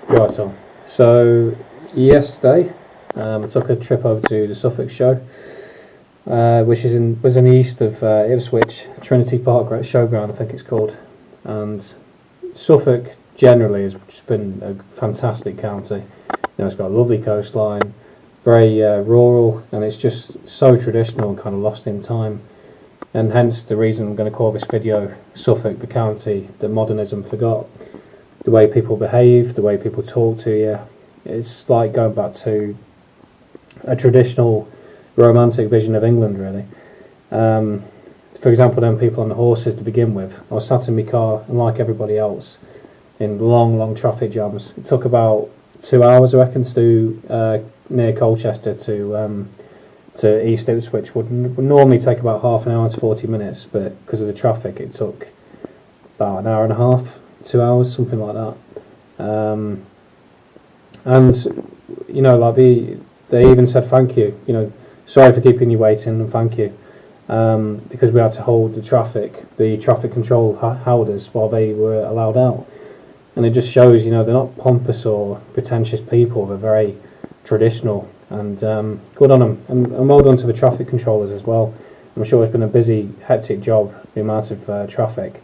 Right on. So yesterday, I took a trip over to the Suffolk show, which was in the east of Ipswich, Trinity Park Showground, I think it's called. And Suffolk generally has just been a fantastic county. It's got a lovely coastline, very rural, and it's just so traditional and kind of lost in time. And hence the reason I'm going to call this video Suffolk, the county that modernism forgot. The way people behave, the way people talk to you, it's like going back to a traditional romantic vision of England, really. For example, them people on the horses to begin with. I was sat in my car, and like everybody else, in long traffic jams. It took about 2 hours, I reckon, to do near Colchester to East Ipswich. Would normally take about half an hour to 40 minutes, but because of the traffic, it took about an hour and a half. 2 hours, something like that. And like they even said thank you. Sorry for keeping you waiting, and thank you, because we had to hold the traffic control holders while they were allowed out. And it just shows, they're not pompous or pretentious people. They're very traditional, and good on them. And well done to the traffic controllers as well. I'm sure it's been a busy, hectic job, the amount of traffic.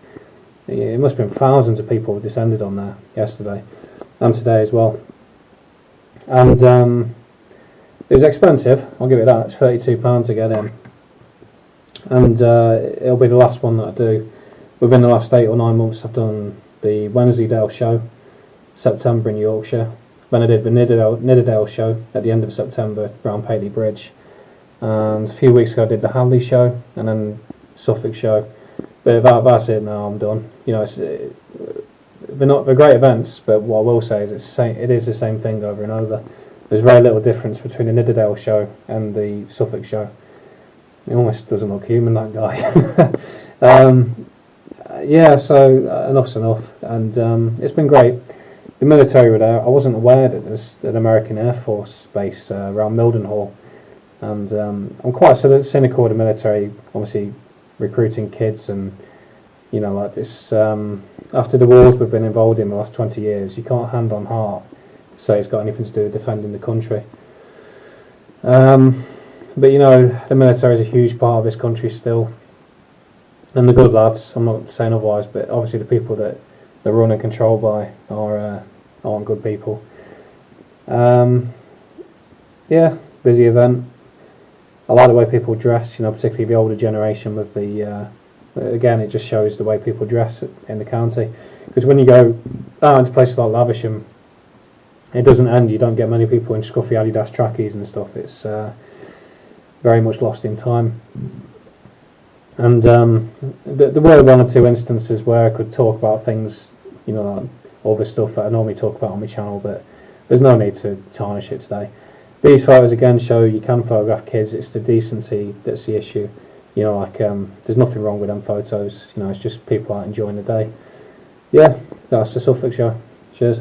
It must have been thousands of people descended on there yesterday and today as well. And it was expensive, I'll give it that. It's £32 to get in. And it'll be the last one that I do. Within the last 8 or 9 months, I've done the Wensleydale show, September in Yorkshire. Then I did the Nidderdale show at the end of September around Paley Bridge. And a few weeks ago I did the Hadley show and then Suffolk show. But that's it now, I'm done. They're great events, but what I will say is it is the same thing over and over. There's very little difference between the Nidderdale show and the Suffolk show. He almost doesn't look human, that guy. So enough's enough. And it's been great. The military were there. I wasn't aware that there's an American Air Force base around Mildenhall. And I'm quite cynical with the military, obviously recruiting kids and like this. After the wars we've been involved in the last 20 years, you can't hand on heart say it's got anything to do with defending the country. But the military is a huge part of this country still, and the good lads. I'm not saying otherwise, but obviously the people that they're run and controlled by aren't good people. Busy event. I like the way people dress, particularly the older generation with the... again, it just shows the way people dress in the county. Because when you go out into places like Lavisham, it doesn't end. You don't get many people in scruffy Adidas trackies and stuff. It's very much lost in time. And there were 1 or 2 instances where I could talk about things, like all the stuff that I normally talk about on my channel, but there's no need to tarnish it today. These photos again show you can photograph kids. It's the decency that's the issue. There's nothing wrong with them photos. It's just people out enjoying the day. Yeah, that's the Suffolk show. Cheers.